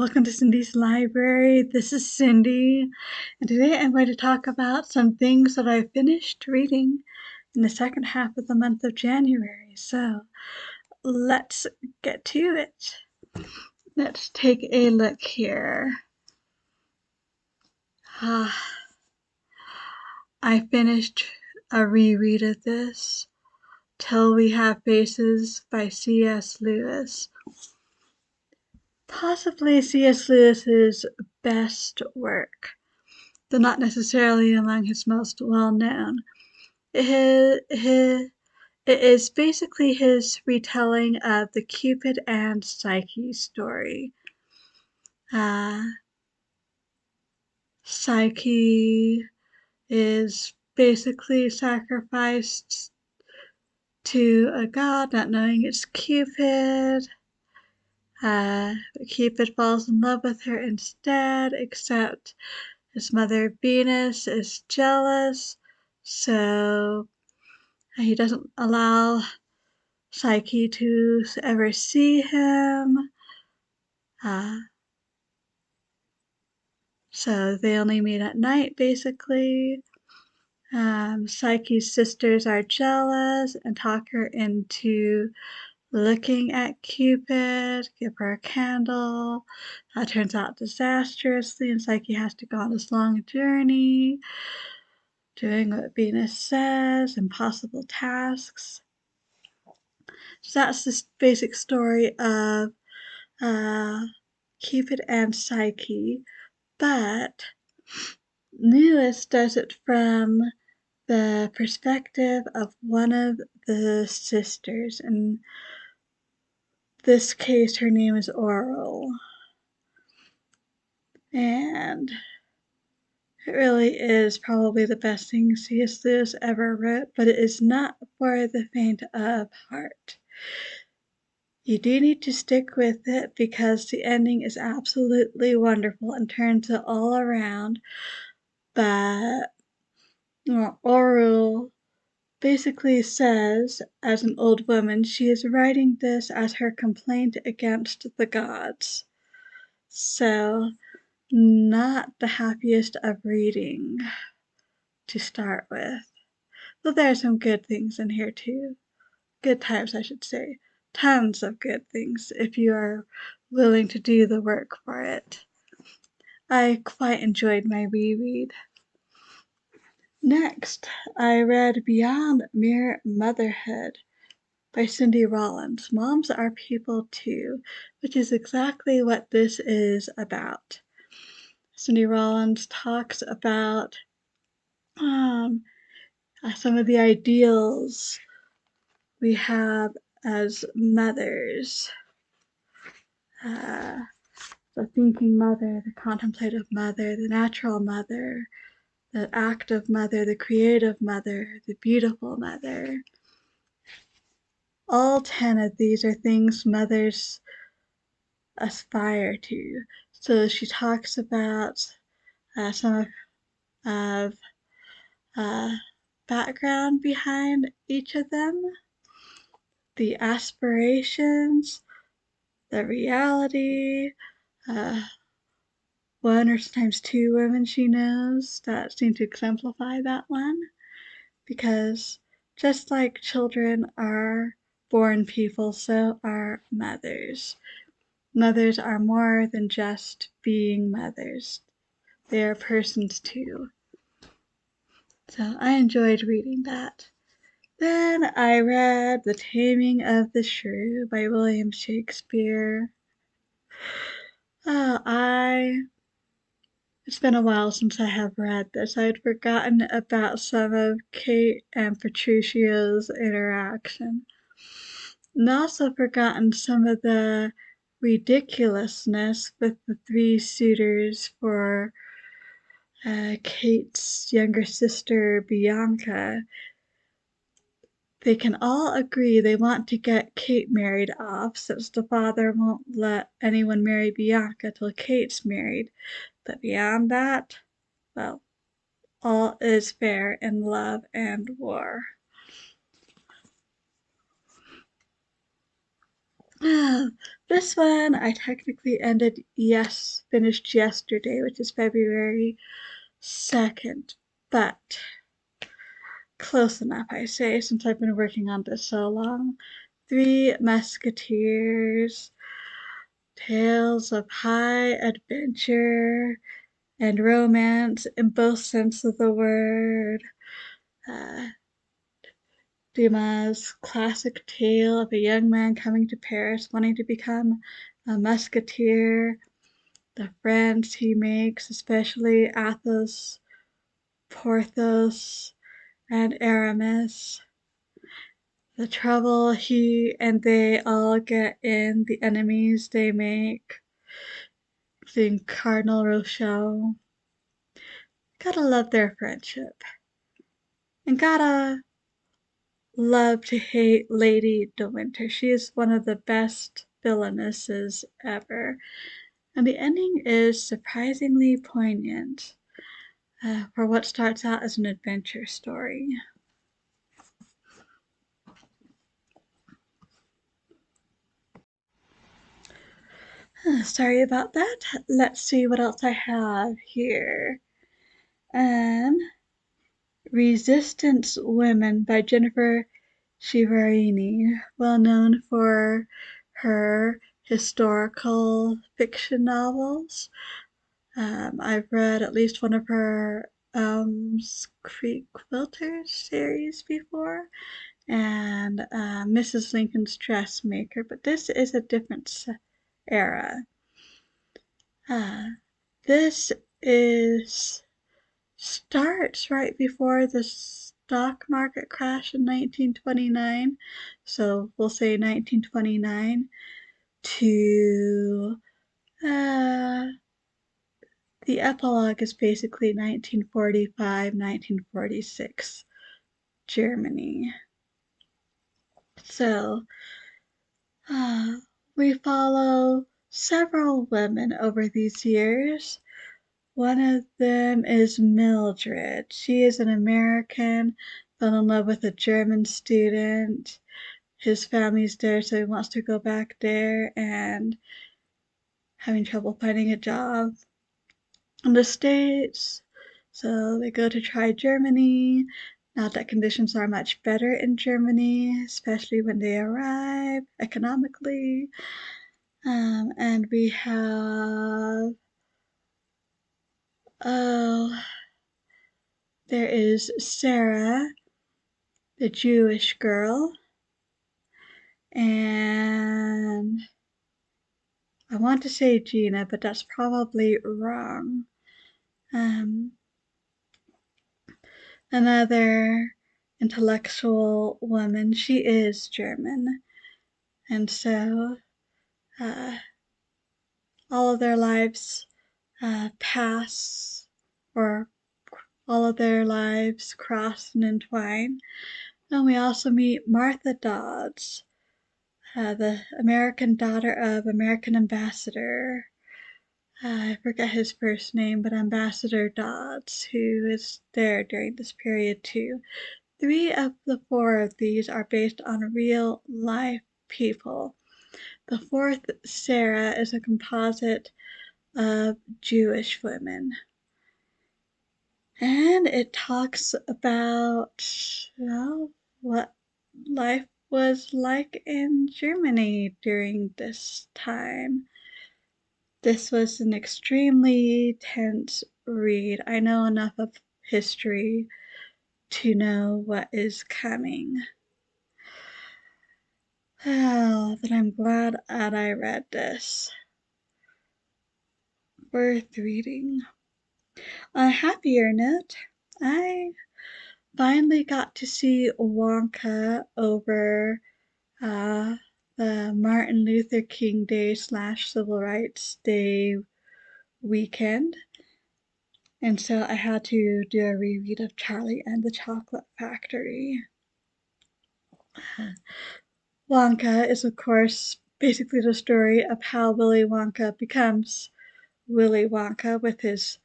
Welcome to Cindy's Library. This is Cindy, and today I'm going to talk about some things that I finished reading in the second half of the month of January. So let's get to it. Let's take a look here. I finished a reread of this, Till We Have Faces by C.S. Lewis. Possibly C.S. Lewis's best work, though not necessarily among his most well-known. It is basically his retelling of the Cupid and Psyche story. Psyche is basically sacrificed to a god, not knowing it's Cupid. Cupid falls in love with her instead, except his mother Venus is jealous, so he doesn't allow Psyche to ever see him. So they only meet at night, basically. Psyche's sisters are jealous and talk her into looking at Cupid, give her a candle. That turns out disastrously, and Psyche has to go on this long journey, doing what Venus says, impossible tasks. So that's the basic story of Cupid and Psyche, but Lewis does it from the perspective of one of the sisters. In this case, her name is Roal. And it really is probably the best thing C.S. Lewis ever wrote, but it is not for the faint of heart. You do need to stick with it because the ending is absolutely wonderful and turns it all around. But Roal basically says, as an old woman, she is writing this as her complaint against the gods. So, not the happiest of reading to start with. But there are some good things in here too. Good times, I should say. Tons of good things if you are willing to do the work for it. I quite enjoyed my reread. Next, I read Beyond Mere Motherhood by Cindy Rollins. Moms are people too, which is exactly what this is about. Cindy Rollins talks about some of the ideals we have as mothers. The thinking mother, the contemplative mother, the natural mother, the active mother, the creative mother, the beautiful mother. All 10 of these are things mothers aspire to. So she talks about some of background behind each of them, the aspirations, the reality, one or sometimes two women she knows that seem to exemplify that one, because just like children are born people, so are mothers. Mothers are more than just being mothers. They are persons too. So I enjoyed reading that. Then I read The Taming of the Shrew by William Shakespeare. It's been a while since I have read this. I'd forgotten about some of Kate and Patricio's interaction. And also forgotten some of the ridiculousness with the three suitors for Kate's younger sister, Bianca. They can all agree they want to get Kate married off, since the father won't let anyone marry Bianca till Kate's married. But beyond that, well, all is fair in love and war. This one I technically finished yesterday, which is February 2nd, but close enough, I say, since I've been working on this so long. Three Musketeers, tales of high adventure and romance in both sense of the word. Uh, Dumas' classic tale of a young man coming to Paris wanting to become a musketeer, the friends he makes, especially Athos, Porthos, and Aramis, the trouble he and they all get in, the enemies they make, including Cardinal Rochelle. Gotta love their friendship. And gotta love to hate Lady de Winter. She is one of the best villainesses ever. And the ending is surprisingly poignant for what starts out as an adventure story. Sorry about that. Let's see what else I have here. Um, Resistance Women by Jennifer Chiaverini, well known for her historical fiction novels. I've read at least one of her Creek Quilters series before, and Mrs. Lincoln's Dressmaker, but this is a different era. This is starts right before the stock market crash in 1929, so we'll say 1929 to the epilogue is basically 1945, 1946 Germany. So we follow several women over these years. One of them is Mildred. She is an American, fell in love with a German student. His family's there, so he wants to go back there and having trouble finding a job in the States. So they go to try Germany. Not that conditions are much better in Germany, especially when they arrive economically. And we have, oh, there is Sarah, the Jewish girl, and I want to say Gina, but that's probably wrong. Another intellectual woman, she is German, and so uh, all of their lives pass, or all of their lives cross and entwine. And we also meet Martha Dodds, the American daughter of American ambassador. I forget his first name, but Ambassador Dodds, who is there during this period too. Three of the four of these are based on real life people. The fourth, Sarah, is a composite of Jewish women. And it talks about, well, what life was like in Germany during this time. This was an extremely tense read. I know enough of history to know what is coming. Oh, but I'm glad that I read this. Worth reading. On a happier note, I finally got to see Wonka over the Martin Luther King Day / Civil Rights Day weekend. And so I had to do a reread of Charlie and the Chocolate Factory. Wonka is, of course, basically the story of how Willy Wonka becomes Willy Wonka with his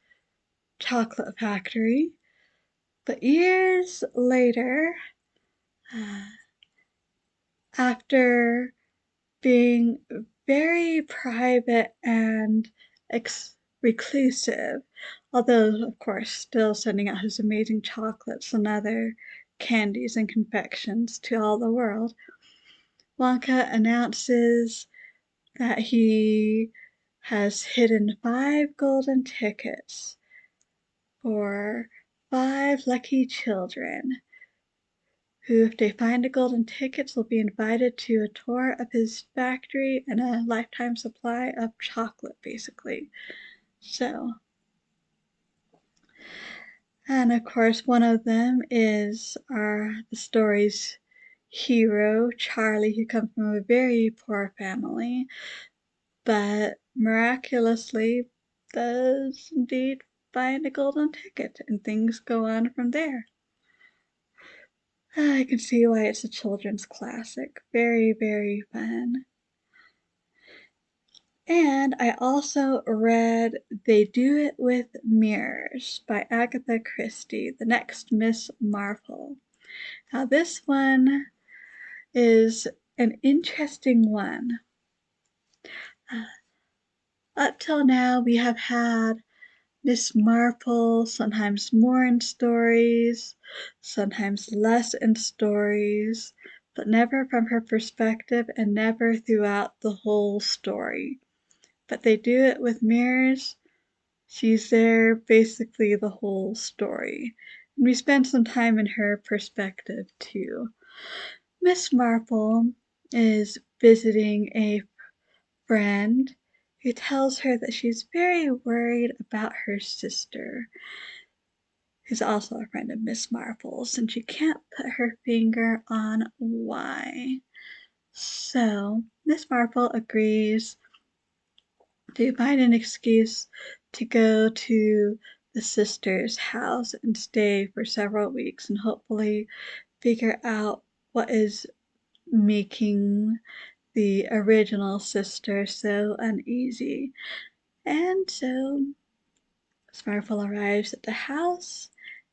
chocolate factory. But years later, after being very private and reclusive, although, of course, still sending out his amazing chocolates and other candies and confections to all the world. Wonka announces that he has hidden 5 golden tickets for 5 lucky children who, if they find the golden tickets, will be invited to a tour of his factory and a lifetime supply of chocolate, basically. So, and of course, one of them is the story's hero, Charlie, who comes from a very poor family, but miraculously does indeed find a golden ticket, and things go on from there. I can see why it's a children's classic. Very, very fun. And I also read They Do It with Mirrors by Agatha Christie, the next Miss Marple. Now, this one is an interesting one. Up till now, we have had Miss Marple, sometimes more in stories, sometimes less in stories, but never from her perspective and never throughout the whole story. But They Do It with Mirrors. She's there basically the whole story. And we spend some time in her perspective too. Miss Marple is visiting a friend who tells her that she's very worried about her sister, who's also a friend of Miss Marple's, and she can't put her finger on why. So Miss Marple agrees to find an excuse to go to the sister's house and stay for several weeks and hopefully figure out what is making the original sister so uneasy. And so Smarful arrives at the house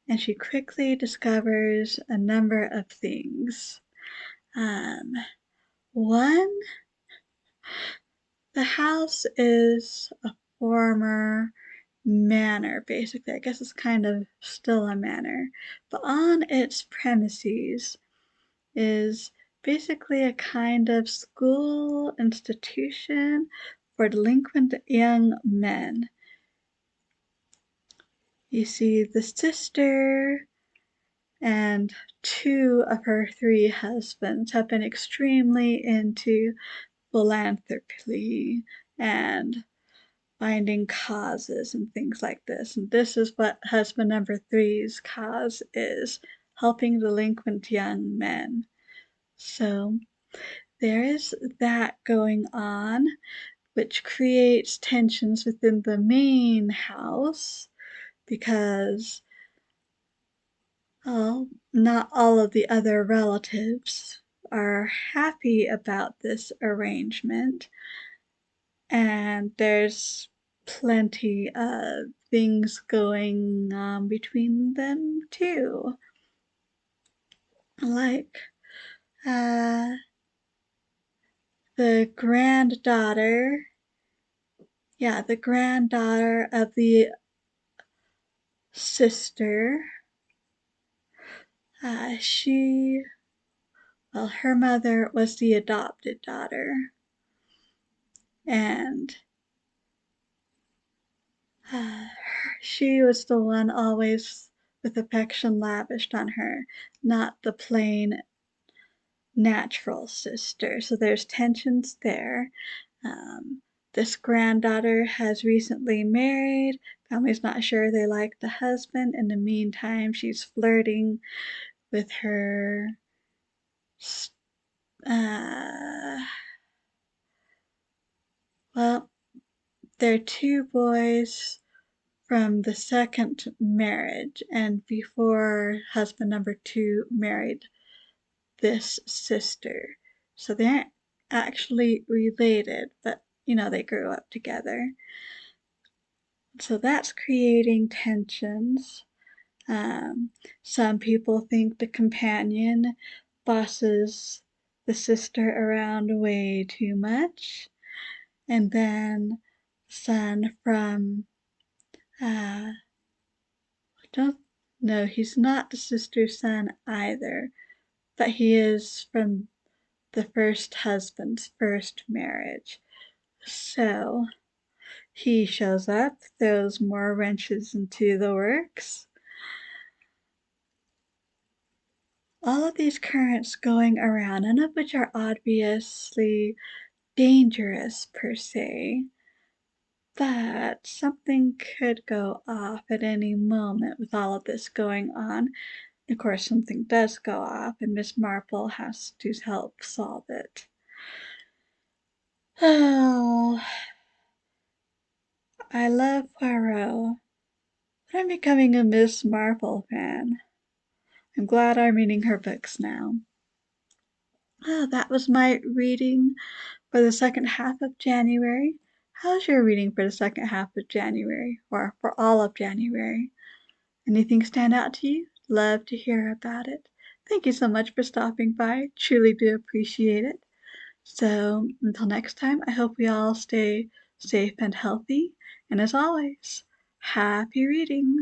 and she quickly discovers a number of things. One, the house is a former manor, basically. I guess it's kind of still a manor. But on its premises is basically a kind of school institution for delinquent young men. You see, the sister and 2 of her 3 husbands have been extremely into philanthropy and finding causes and things like this. And this is what husband number 3's cause is, helping delinquent young men. So there is that going on, which creates tensions within the main house because, well, not all of the other relatives are happy about this arrangement, and there's plenty of things going on between them too. Like, the granddaughter, the granddaughter of the sister, her mother was the adopted daughter, and she was the one always with affection lavished on her, not the plain natural sister. So there's tensions there. This granddaughter has recently married. Family's not sure they like the husband. In the meantime, she's flirting with her well, they're 2 boys from the second marriage, and before husband number 2 married this sister. So they aren't actually related, but they grew up together. So that's creating tensions. Some people think the companion bosses the sister around way too much. And then son from, I don't know, he's not the sister's son either, but he is from the first husband's first marriage. So he shows up, throws more wrenches into the works. All of these currents going around, none of which are obviously dangerous per se, but something could go off at any moment with all of this going on. Of course, something does go off, and Miss Marple has to help solve it. Oh, I love Poirot, but I'm becoming a Miss Marple fan. I'm glad I'm reading her books now. Oh, that was my reading for the second half of January. How's your reading for the second half of January, or for all of January? Anything stand out to you? Love to hear about it. Thank you so much for stopping by. Truly do appreciate it. So until next time, I hope we all stay safe and healthy. And as always, happy reading.